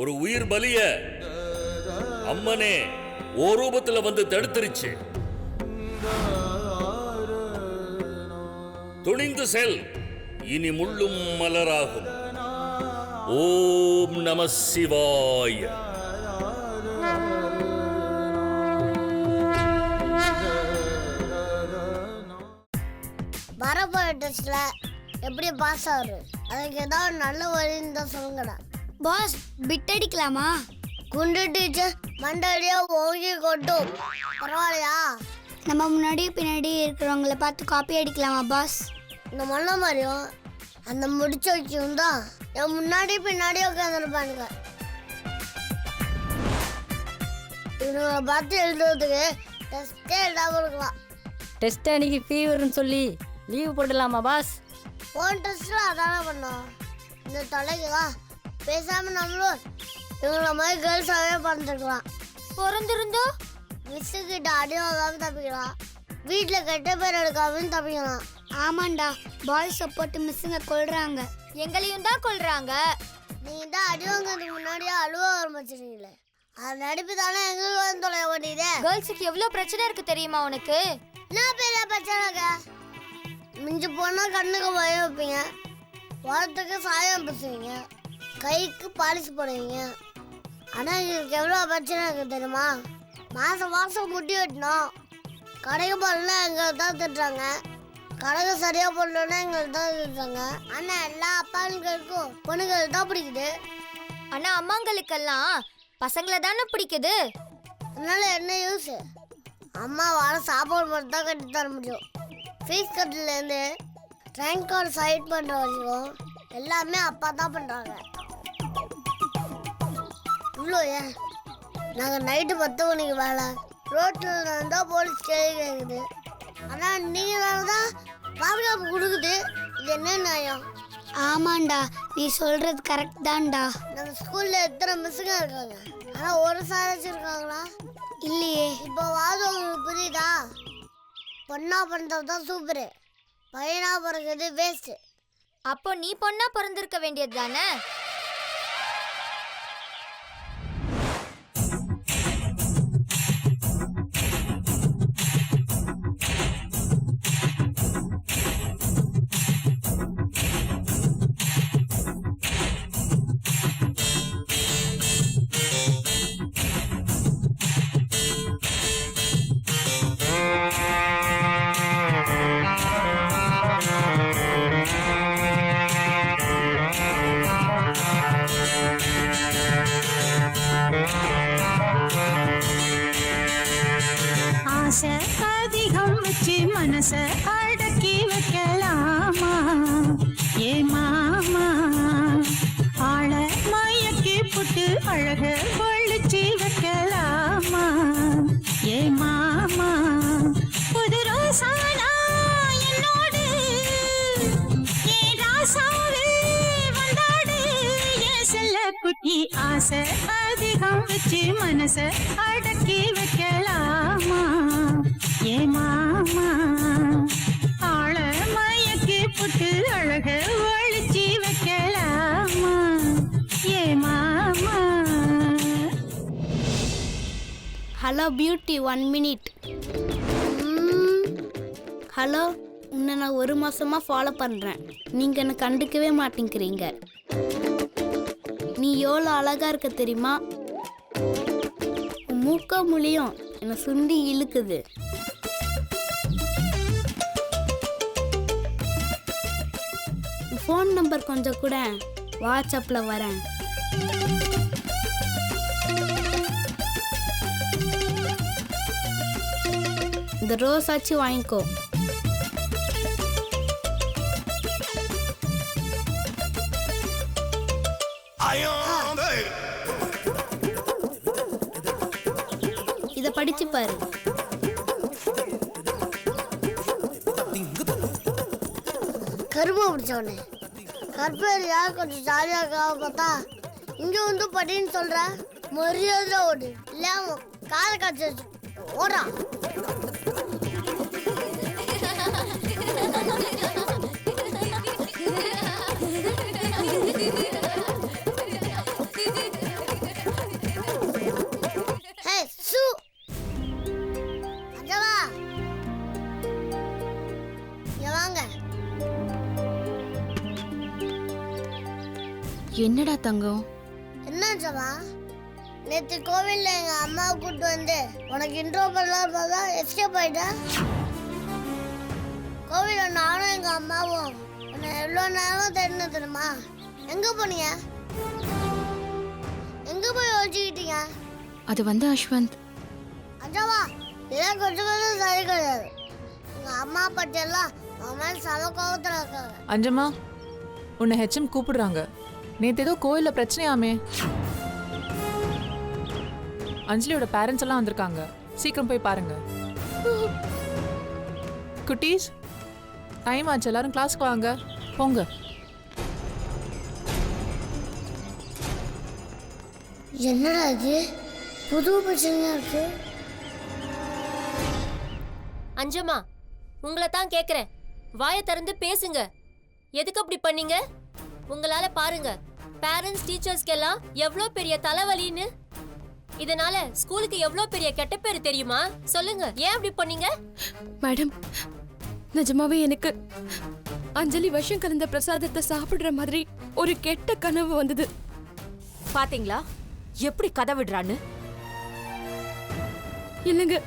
ஒரு உயிர் பலிய அம்மனே ஓ ரூபத்துல வந்து தடுத்துருச்சு. துணிந்து செல், இனி முள்ளும் மலராகும். ஓம் நம சிவாய. வரப்போற டெஸ்ட்ல எப்படி பாஸ் ஆகுது? அதுக்கு ஏதாவது நல்ல வழின்னு தான் சொல்லுங்கடா. பாஸ் பிட் அடிக்கலாமா? குண்டு டீச்சர் மண்டடியா ஓங்கி கொட்டும். பரவாயில்லையா? நம்ம முன்னாடி பின்னாடி இருக்கிறவங்கள பார்த்து காப்பி அடிக்கலாமா பாஸ்? இந்த மல்ல மாதிரியும் அந்த முடிச்சு வச்சும் தான் என் முன்னாடி பின்னாடி உட்காந்துருப்பானுங்க. இவங்களை பார்த்து எழுதுறதுக்கு டெஸ்ட்டே எழுதாம இருக்கலாம். டெஸ்ட் அன்னைக்கு ஃபீவர்னு சொல்லி லீவ் போடலாமா பாஸ்? போன் டெஸ்ட்ல அதானே பண்ணோம். இந்த தொலைக்கலாம் பேசாம நம்மளும் இவங்கள மாதிரி கேர்ள்ஸாவே பிறந்துருக்கலாம். பிறந்திருந்தோ மிஸ்ஸு கிட்ட அடி வாங்காம தப்பிக்கலாம், வீட்டில் கெட்ட பேர் எடுக்காம தப்பிக்கலாம். ஆமாண்டா, பாய்ஸ் சப்போர்ட் மிஸ்ஸுங்க கொள்றாங்க, எங்களையும் தான் கொள்றாங்க. நீங்க தான் அடி வாங்கிறதுக்கு முன்னாடியே அழுவ ஆரம்பிச்சிருக்கீங்களே, அது நடிப்பு தானே எங்களுக்கு வந்து தொலைய மாட்டேங்குது. கேர்ள்ஸுக்கு எவ்வளோ பிரச்சனை இருக்கு தெரியுமா உனக்கு? என்ன பெரிய பிரச்சனைங்க? மிஞ்சி போனா கண்ணுக்கு பயம் வைப்பீங்க, வாரத்துக்கு சாயம் பூசுவீங்க, கைக்கு பாலிஷ் போடுவீங்க. ஆனால் எங்களுக்கு எவ்வளோ பிரச்சனை இருக்குது தெரியுமா? மாதம் மாதம் முட்டி வெட்டணும், கடைக்கு போடலன்னா எங்களை தான் திட்டுறாங்க, கடைக்கு சரியாக போடலன்னா எங்களை தான் திட்டுறாங்க. ஆனால் எல்லா அப்பாங்களுக்கும் பொண்ணுங்களுக்கு தான் பிடிக்குது. ஆனால் அம்மாங்களுக்கெல்லாம் பசங்களை தானே பிடிக்குது. அதனால என்ன யூஸ்? அம்மா வாரம் சாப்பாடு மட்டும் தான் கட்டி தர முடியும். ஃபீஸ் கட்டிலேருந்து ட்ரெயின் கார்டு சைட் பண்ணுற வரைக்கும் எல்லாமே அப்பா தான் பண்ணுறாங்க. இவ்வளோ ஏன் நாங்கள் நைட்டு 10 மணிக்கு வேலை, ரோட்டில் இருந்தால் போலீஸ் கேள்வி கேட்குது, ஆனால் நீங்கள் தான் பாதுகாப்பு கொடுக்குது. இது என்ன நியாயம்? ஆமாண்டா, நீ சொல்றது கரெக்ட் தான்டா. நம்ம ஸ்கூலில் எத்தனை மிஸ்ஸுங்க இருக்காங்க, ஆனால் ஒரு சாராச்சும் இருக்காங்களா? இல்லையே. இப்போ வாதம் உங்களுக்கு புரியுதா? பொண்ணா பிறந்தது தான் சூப்பரு, பையனா பிறகுது வேஸ்ட்டு. அப்போ நீ பொண்ணா பிறந்திருக்க வேண்டியது தானே? ஆசை அதிகம் வச்சு மனச அடக்கி வைக்கலாமா? ஏ மாமா, ஆள மயக்கி புட்டு அழக ஒழிச்சு வைக்கலாமா? ஏ மாமா, புது ரோசானா என்னோடு ஏ ராசாவே வந்தாடு ஏ செல்ல குட்டி. ஆசை அதிகம் வச்சு மனச அடக்கி வைக்கலாமா? ஏ மாமா, ஆள மயக்கி புட்டு அழக ஒழிச்சு வைக்கலாமா? ஏ மாமா. Hello beauty, 1 minute. ஹலோ, உன்னை நான் 1 மாசமா ஃபாலோ பண்றேன், நீங்க என்னை கண்டுக்கவே மாட்டேங்கிறீங்க. நீ எவ்வளோ அழகா இருக்க தெரியுமா? உன் மூக்க மொழியும் என்னை சுண்டி இழுக்குது. ஃபோன் நம்பர் கொஞ்சம் கூட, வாட்ஸ்அப்பில் வரேன். இந்த ரோஸ் ஆச்சு வாங்கிக்கோ. இத படிச்சு பாரு. கரும்பு பிடிச்சவனே, கற்பேர் யார் கொஞ்சம் ஜாலியாக பார்த்தா இங்கே வந்து படின்னு சொல்கிற, மரியாதை ஓடு, இல்லை காலை காய்ச்சி ஓடா. என்னடா தங்கம்? என்னாச்சம்மா? நேற்று கோவிலில் எங்கள் அம்மாவை கூப்பிட்டு வந்து உனக்கு இன்ட்ரோ பண்ணலாம் பார்த்தா எஸ்கேப் ஆயிட்டா. கோவிலில் நானும் எங்கள் அம்மாவும் உன்னை எவ்வளோ நேரம் தேடினது தெரியுமா? எங்கே போனீங்க? எங்கே போய் ஒழிச்சுக்கிட்டீங்க? அது வந்து அஸ்வந்த், அஜாவா, இதெல்லாம் கொஞ்சம் கொஞ்சம் சரி கிடையாது. எங்கள் அம்மா பாட்டி எல்லாம் அவன் மேலே சம கோபத்தில் இருக்காங்க. அஞ்சம்மா, உன்னை ஹெச்எம் கூப்பிடுறாங்க. நேத்து ஏதோ கோயில்ல பிரச்சனையாமே. அஞ்சலியோட பேரண்ட்ஸ் எல்லாம் வந்திருக்காங்க. சீக்கிரம் போய் பாருங்க. குட்டீஸ், டைம் ஆச்சு, எல்லாரும் கிளாஸ்க்கு வாங்க. போங்க. என்னடா இது புது பிரச்சனையா இருக்கு? அஞ்சம்மா, உங்களை தான் கேக்குறேன். வாயை திறந்து பேசுங்க. எதுக்கு அப்படி பண்ணீங்க? உங்களால பாருங்க, பேரண்ட்ஸ் டீச்சர்ஸ்க்கெல்லாம் எவ்வளோ பெரிய தலைவலின்னு. இதனால ஸ்கூலுக்கு எவ்வளோ பெரிய கெட்ட பேர் தெரியுமா? சொல்லுங்க, ஏன் அப்படி பண்ணீங்க? மேடம், நிஜமாவே எனக்கு அஞ்சலி விஷம் கலந்த பிரசாதத்தை சாப்பிடுற மாதிரி ஒரு கெட்ட கனவு வந்தது. பாத்தீங்களா எப்படி கதை விடுறான்னு? இல்லைங்க,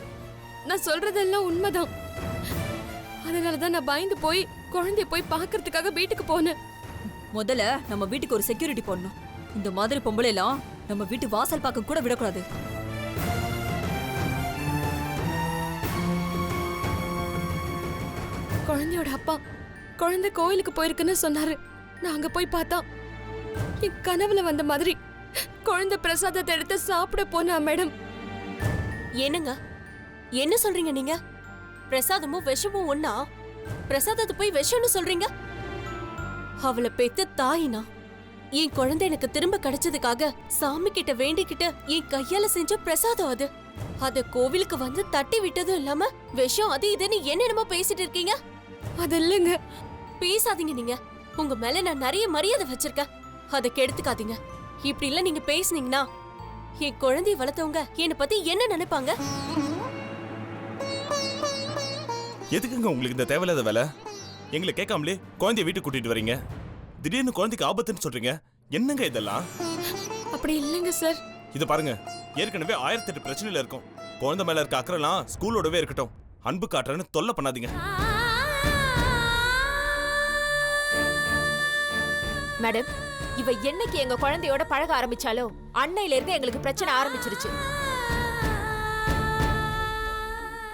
நான் சொல்றதெல்லாம் உண்மைதான். அதனாலதான் நான் பயந்து போய் குழந்தைய போய் பார்க்கறதுக்காக வீட்டுக்கு போனேன். முதல்ல நம்ம வீட்டுக்கு ஒரு செக்யூரிட்டி போடணும். இந்த மாதிரி பொம்பளை எல்லாம் நம்ம வீட்டு வாசல் பார்க்க கூட விடக்கூடாது. குழந்தையோட அப்பா குழந்தை கோயிலுக்கு போயிருக்குன்னு சொன்னாரு. நான் அங்க போய் பார்த்தா என் கனவுல வந்த மாதிரி குழந்தை பிரசாதத்தை எடுத்து சாப்பிட போனா மேடம். என்னங்க, என்ன சொல்றீங்க நீங்க? பிரசாதமும் விஷமும் ஒண்ணா? பிரசாதத்தை போய் விஷம்னு சொல்றீங்க? அவளை பெத்த தாயினா என் குழந்தை எனக்கு திரும்ப கிடைச்சதுக்காக சாமி கிட்ட வேண்டிக்கிட்ட என் கையால செஞ்ச பிரசாதம் அது. அத கோவிலுக்கு வந்து தட்டி விட்டதும் இல்லாம விஷம் அது இதுன்னு என்னென்னமோ பேசிட்டு இருக்கீங்க. அது இல்லைங்க. பேசாதீங்க நீங்க. உங்க மேல நான் நிறைய மரியாதை வச்சிருக்கேன். அதை கெடுத்துக்காதீங்க. இப்படி எல்லாம் நீங்க பேசுனீங்கன்னா என் குழந்தைய வளர்த்தவங்க என்னை பத்தி என்ன நினைப்பாங்க? எதுக்குங்க உங்களுக்கு இந்த தேவையில்லாத வேலை? எங்களை கேட்காமலே குழந்தைய வீட்டுக்கு கூட்டிட்டு வரீங்க. திடீர்னு குழந்தைக்கு ஆபத்துன்னு சொல்றீங்க. என்னங்க இதெல்லாம்? அப்படி இல்லைங்க சார். இத பாருங்க, ஏற்கனவே 1008 பிரச்சனையில இருக்கும். குழந்தை மேல இருக்க அக்கறைலாம் ஸ்கூலோடவே இருக்கட்டும். அன்பு காட்டுறேன்னு தொல்லை பண்ணாதீங்க. மேடம், இவ என்னைக்கு எங்க குழந்தையோட பழக ஆரம்பிச்சாலோ அன்னையில இருந்து எங்களுக்கு பிரச்சனை ஆரம்பிச்சிருச்சு.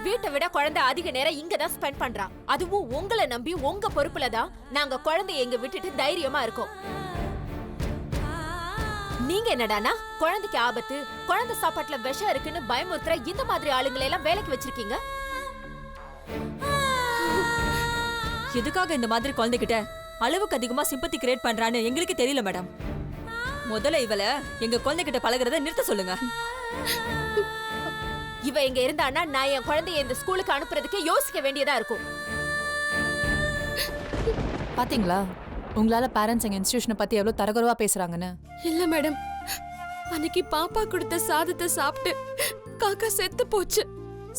வீட்டை விட குழந்தை அதிக நேரம் இங்க தான் ஸ்பெண்ட் பண்றா. அதுவும் உங்களை நம்பி உங்க பொறுப்புல தான் நாங்க குழந்தைய எங்க விட்டுட்டு தைரியமா இருக்கோம். நீங்க என்னடானா குழந்தைக்கு ஆபத்து, குழந்தை சாப்பாட்டுல விஷம் இருக்குன்னு பயமுறுத்துற இந்த மாதிரி ஆளுங்களை எல்லாம் வேலைக்கு வச்சிருக்கீங்க. எதுக்காக இந்த மாதிரி குழந்தைகிட்ட அளவுக்கு அதிகமா சிம்பத்தி கிரியேட் பண்றான்னு எங்களுக்கு தெரியல மேடம். முதல்ல இவள எங்க குழந்தைகிட்ட பழகுறத நிறுத்த சொல்லுங்க. இவ எங்க இருந்தான்னா நான் என் குழந்தைய இந்த ஸ்கூலுக்கு அனுப்புறதுக்கு யோசிக்க வேண்டியதா இருக்கும். பாத்தீங்களா, உங்களால பேரண்ட்ஸ் எங்க இன்ஸ்டிடியூஷனை பத்தி எவ்வளவு தரகுறவா பேசுறாங்கன்னு. இல்ல மேடம், அன்னைக்கு பாப்பா கொடுத்த சாதத்தை சாப்பிட்டு காக்கா செத்து போச்சு.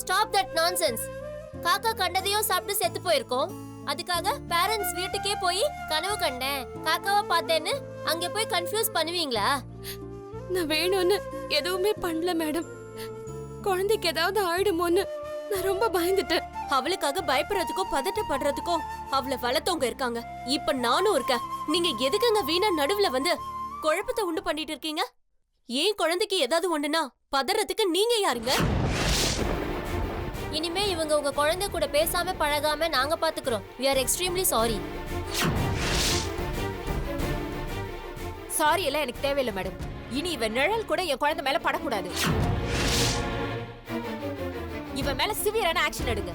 Stop that nonsense. காக்கா கண்டதையும் சாப்பிட்டு செத்து போயிருக்கோம். அதுக்காக பேரண்ட்ஸ் வீட்டுக்கே போய் கனவு கண்டேன், காக்காவை பார்த்தேன்னு அங்க போய் கன்ஃபியூஸ் பண்ணுவீங்களா? நான் வேணும்னு எதுவுமே பண்ணல மேடம். குழந்தைக்கு ஏதாவது ஆயிடுமோன்னு நான் ரொம்ப பயந்துட்டேன். அவளுக்காக பயப்படுறதுக்கும் பதட்டப்படுறதுக்கும் அவளை வளர்த்தவங்க இருக்காங்க. இப்ப நானும் இருக்கேன். நீங்க எதுக்குங்க வீணா நடுவுல வந்து குழப்பத்தை உண்டு பண்ணிட்டு இருக்கீங்க? ஏன் குழந்தைக்கு ஏதாவது ஒண்ணுனா பதறதுக்கு நீங்க யாருங்க? இனிமே இவங்க உங்க குழந்தை கூட பேசாம பழகாம நாங்க பாத்துக்கிறோம். We are extremely sorry. Sorry எல்லாம் எனக்கு தேவையில்லை மேடம். இனி இவ நிழல் கூட என் குழந்தை மேல படக்கூடாது. இவ மேல சிவியரான ஆக்ஷன் எடுங்க.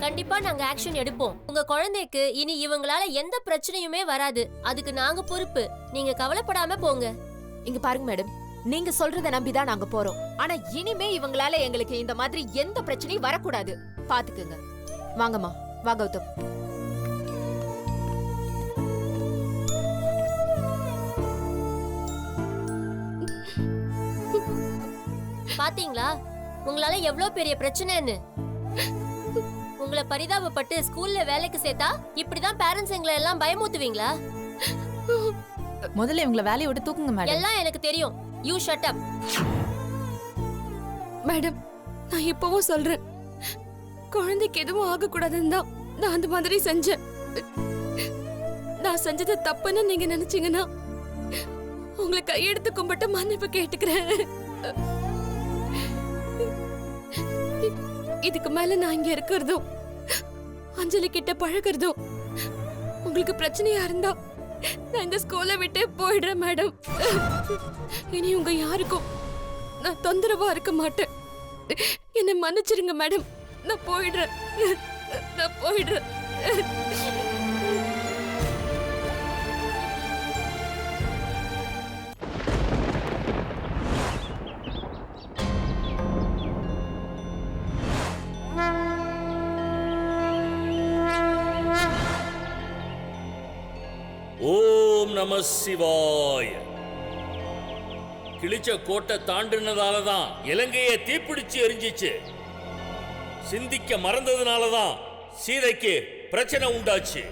கண்டிப்பா நாங்க ஆக்ஷன் எடுப்போம். உங்க குழந்தைக்கு இனி இவங்களால எந்த பிரச்சனையுமே வராது. அதுக்கு நாங்க பொறுப்பு. நீங்க கவலைப்படாம போங்க. இங்க பாருங்க மேடம், நீங்க சொல்றத நம்பிதான் நாங்க போறோம். ஆனா இனிமே இவங்களால எங்களுக்கு இந்த மாதிரி எந்த பிரச்சனையும் வரக்கூடாது. பாத்துக்குங்க. வாங்கம்மா, வா கௌதம். பாத்தீங்களா உங்களால எவ்வளவு பெரிய பிரச்சனைன்னு? உங்களை பரிதாபப்பட்டு ஸ்கூல்ல வேலைக்கு சேர்த்தா இப்படிதான் பேரண்ட்ஸ் எங்களை எல்லாம் பயமுறுத்துவீங்களா? முதல்ல இவங்கள வேலையை விட்டு தூக்குங்க மேடம். எல்லாம் எனக்கு தெரியும். You shut up. மேடம், நான் இப்பவும் சொல்றேன், குழந்தைக்கு எதுவும் ஆகக்கூடாதுன்னு தான் நான் அந்த மாதிரி செஞ்சேன். நான் செஞ்சது தப்புன்னு நீங்க நினைச்சீங்கன்னா உங்களை கையெடுத்து கும்பிட்டு மன்னிப்பு கேட்டுக்கிறேன். இதுக்கு மேல நான் இங்க இருக்கிறதும் அஞ்சலி கிட்ட பழகிறதும் உங்களுக்கு பிரச்சனையா இருந்தா நான் இந்த ஸ்கூலை விட்டு போயிடுறேன் மேடம். இனி உங்க யாருக்கும் நான் தொந்தரவா இருக்க மாட்டேன். என்னை மன்னிச்சிருங்க மேடம். நான் போயிடுறேன். நான் போயிடுறேன். ஓம் நம சிவாய. கிழிச்ச கோட்டை தாண்டினதாலதான் இலங்கையை தீப்பிடிச்சு எரிஞ்சிச்சு. சிந்திக்க மறந்ததுனாலதான் சீதைக்கு பிரச்சனை உண்டாச்சு.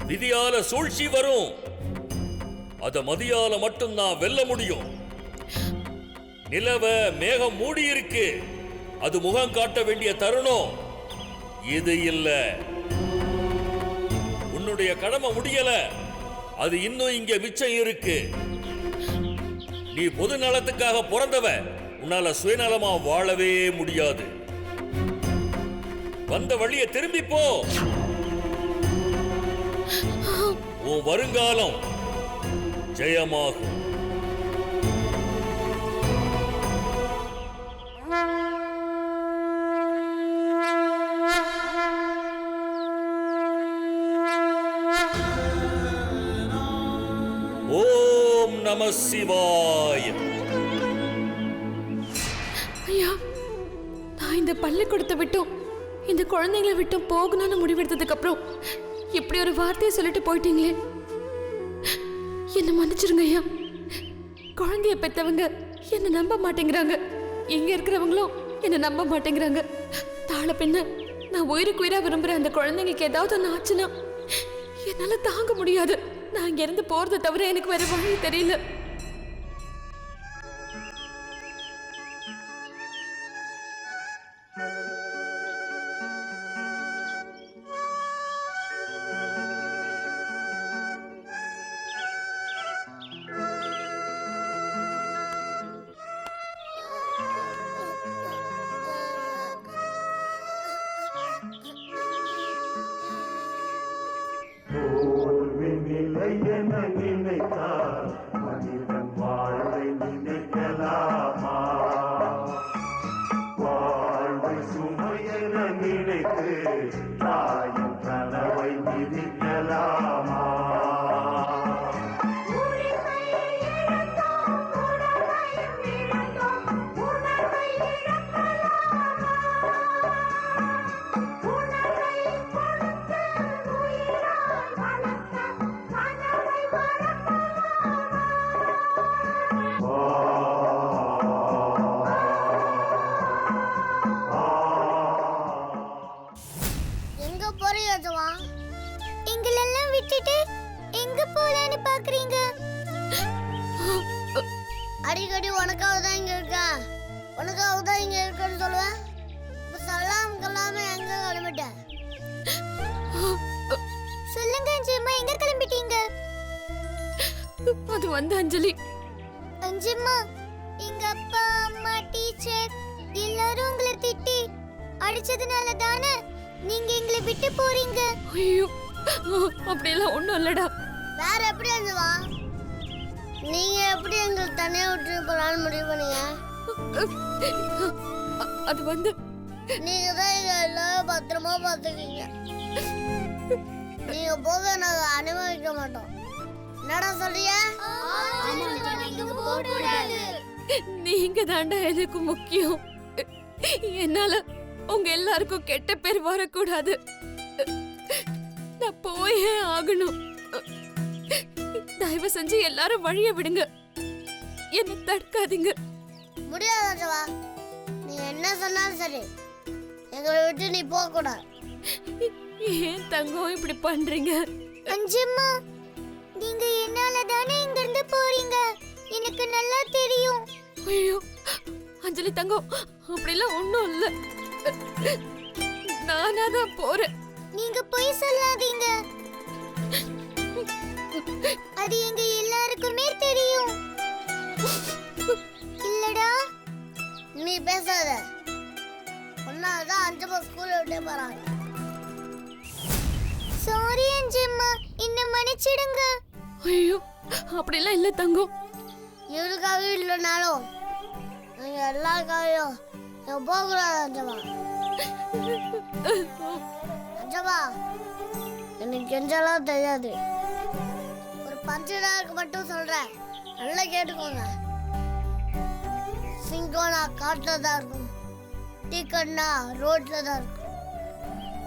விதியால சூழ்ச்சி வரும், அத மதியால மட்டும்தான் வெல்ல முடியும். நிலவ மேகம் மூடி இருக்கு, அது முகம் காட்ட வேண்டிய தருணம் இது இல்ல. உன்னுடைய கடமை முடியல, அது இன்னும் இங்க மிச்சம் இருக்கு. நீ பொது நலத்துக்காக பிறந்தவ, உன்னால சுயநலமா வாழவே முடியாது. வந்த வழியை திரும்பி போ. உன் வருங்காலம் ஜெயமாகும். ஓம் நம சிவாய. ஐயா, நான் இந்த பள்ளிக்கூடத்தை விட்டும் இந்த குழந்தைங்களை விட்டும் போகணும்னு முடிவெடுத்ததுக்கு அப்புறம் இப்படி ஒரு வார்த்தையை சொல்லிட்டு போயிட்டீங்களே, என்ன மன்னிச்சிருங்க ஐயா. குழந்தைய பெத்தவங்க என்ன நம்ப மாட்டேங்கிறாங்க, இங்க இருக்கிறவங்களும் என்ன நம்ப மாட்டேங்கிறாங்க. தாழ பின்ன நான் உயிருக்கு உயிரா விரும்புற அந்த குழந்தைங்களுக்கு ஏதாவது ஒன்று ஆச்சுன்னா என்னால தாங்க முடியாது. நான் இங்க இருந்து போறதை தவிர எனக்கு வேற வழி தெரியல. எங்களெல்லாம் விட்டுட்டு எங்க போலான்னு பாக்குறீங்க? அடிக்கடி உனக்காக தான் இங்க இருக்கா, உனக்காக தான் இங்க இருக்கன்னு சொல்லுவேன். இப்ப சொல்லாம கொள்ளாம எங்க கிளம்பிட்ட? சொல்லுங்க அஞ்சம்மா, எங்க கிளம்பிட்டீங்க? அது வந்து அஞ்சலி. அஞ்சம்மா, எங்க அப்பா அம்மா டீச்சர் எல்லாரும் உங்களை திட்டி அடிச்சதுனால தானே நீங்க எங்களை விட்டு போறீங்க. ஐயோ, அப்படியெல்லாம் ஒண்ணும் இல்லடா. வேற எப்படி அஞ்சவா? நீங்க எப்படி எங்களை தனியா விட்டு போலான்னு முடிவு பண்ணீங்க? அது வந்து நீங்க தான் எங்க எல்லாரும் பத்திரமா பாத்துக்கீங்க. நீங்க போக நாங்க அனுபவிக்க மாட்டோம். என்னடா சொல்றியா? நீங்க தாண்டா எனக்கு முக்கியம். என்னால உங்க எல்லாருக்கும் கெட்ட பேர் வரக்கூடாது. நான் போயே ஆகணும். தயவு செஞ்சு எல்லாரும் வழிய விடுங்க, என்ன தடுக்காதீங்க. முடியாது அஞ்சவா, நீ என்ன சொன்னாலும் சரி, எங்களை விட்டு நீ போக கூடாது. ஏன் தங்கம் இப்படி பண்றீங்க? அஞ்சம்மா, நீங்க என்னால தானே இங்க இருந்து போறீங்க, எனக்கு நல்லா தெரியும். ஐயோ அஞ்சலி தங்கம், அப்படிலாம் ஒண்ணும் இல்ல. நானா தான் போறேன். நீங்க போய் சொல்லாதீங்க, அது எங்க எல்லாருக்குமே தெரியும். இல்லடா, நீ பேசாத. ஒன்னாதான் அஞ்சம்மா ஸ்கூல்ல விட்டே போறாங்க. சாரி அஞ்சம்மா, என்ன மன்னிச்சிடுங்க. ஐயோ அப்படிலாம் இல்ல தங்கம். இவருக்காக இல்லைனாலும் நீங்க எல்லாருக்காகவும் நான் போகக்கூடாது அஞ்சம்மா. அஞ்சம்மா, எனக்கு கெஞ்சலாம் தெரியாது. ஒரு பஞ்சனாருக்கு மட்டும் சொல்றேன், நல்லா கேட்டுக்கோங்க. சிங்கோனா காட்டுல தான் இருக்கும், டீக்கன்னா ரோட்ல தான் இருக்கும்.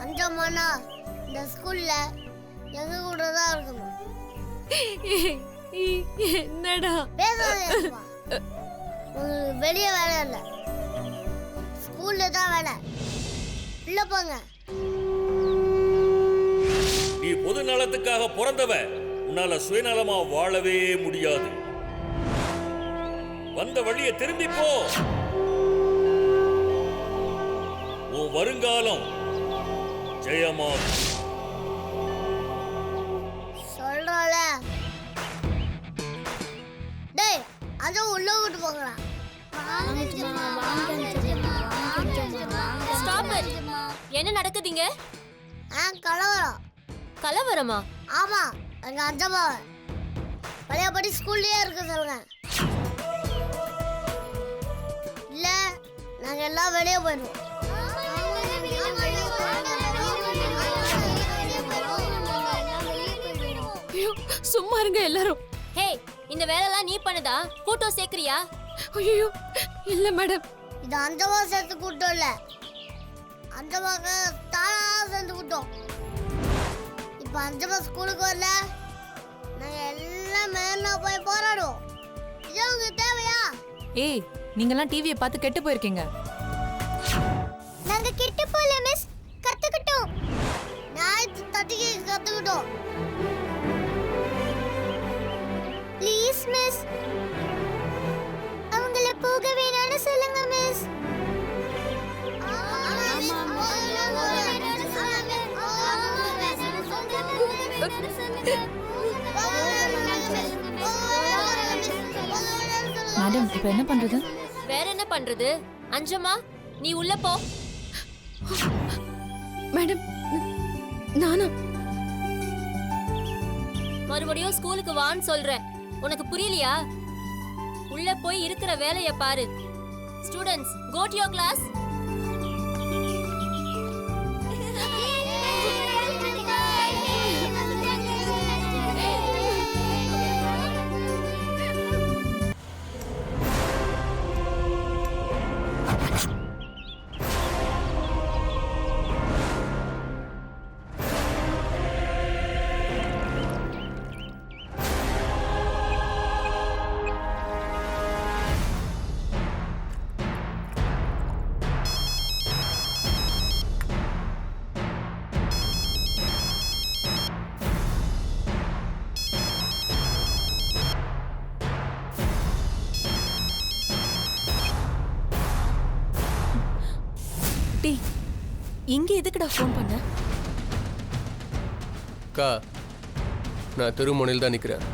அஞ்சம்மானா இந்த ஸ்கூல்ல எங்க கூட தான் இருக்கணும். என்னடா பேசாதே அம்மா. உங்களுக்கு வெளியே வேலை இல்லை, ஸ்கூல்ல தான் வேலை. உள்ள போங்க. நீ பொது நலத்துக்காக பிறந்தவ, உன்னால சுயநலமா வாழவே முடியாது. வந்த வழியை திரும்பி போ. உன் வருங்காலம் ஜெயமா. சொல்றோல, டேய் அதை உள்ள விட்டு போங்கடா. Stop it. என்ன நடக்குதுங்க? கலவரம். கலவரமா? ஆமா, எங்க அஞ்சம்மா பழையபடி ஸ்கூல்லயே இருக்க சொல்லுங்க. இல்ல நாங்க எல்லாம் வெளியே போயிடுவோம். ஐயோ சும்மா இருங்க எல்லாரும். ஹே, இந்த வேலைலாம் நீ பண்ணுதா? கூட்டம் சேர்க்கறியா? ஐயோ இல்ல மேடம். இது அஞ்சம்மா சேர்த்து கூட்டம் இல்ல, அஞ்சம்மாக்கு தானா சேர்ந்து கூட்டம். இப்ப அஞ்சம்மா ஸ்கூலுக்கு வரல, நாங்க எல்லாம் மேல போய் போராடுவோம். இது உங்களுக்கு தேவையா? ஏய், நீங்கெல்லாம் டிவியை பார்த்து கெட்டு போயிருக்கீங்க. நாங்க கெட்டு போல மிஸ், கத்துக்கிட்டோம். நான் தட்டிக்கு கத்துக்கிட்டோம். ப்ளீஸ் மிஸ், அவங்கள போக வேணாம்னு சொல்லுங்க மிஸ். மேடம், இப்போ என்ன பண்றது? வேற என்ன பண்றது? அஞ்சம்மா, நீ உள்ள போ. மேடம் நானா? மறுபடியும் ஸ்கூலுக்கு வான்னு சொல்றேன். உனக்கு புரியலையா? உள்ள போய் இருக்கிற வேலைய பாரு. Students, go to your class. டேய், இங்க எதுக்குடா ஃபோன் பண்ண? அக்கா, நான் திருமுனையில் தான் நிற்கிறேன்.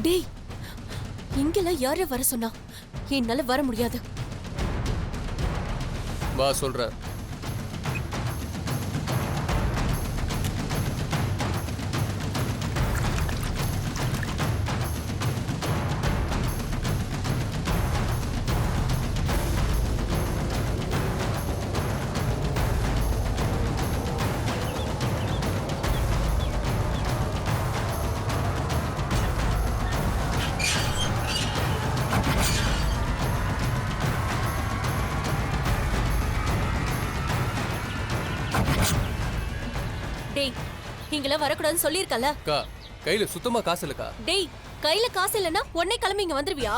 டேய், இங்கெல்லாம் யார வர சொன்னா? என்னால வர முடியாது. வா சொல்றேன். டேய், இங்கெல்லாம் வரக்கூடாதுன்னு சொல்லியிருக்கல. அக்கா, கையில சுத்தமா காசு இல்லக்கா. டேய், கையில காசு இல்லைன்னா உடனே கிளம்பி இங்க வந்துருவியா?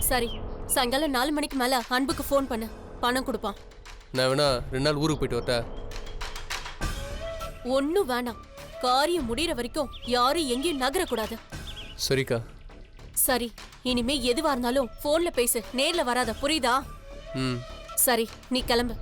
சரி, சாயங்காலம் 4 மணிக்கு மேல அன்புக்கு ஃபோன் பண்ணு, பணம் கொடுப்பான். நான் வேணா 2 நாள் ஊருக்கு போயிட்டு வரட்டா? ஒன்னும் வேணாம். காரியம் முடியற வரைக்கும் யாரும் எங்கேயும் நகரக்கூடாது. சரிக்கா. சரி, இனிமே எதுவா இருந்தாலும் போன்ல பேசு, நேர்ல வராத, புரியுதா? ம். சரி, நீ கிளம்பு.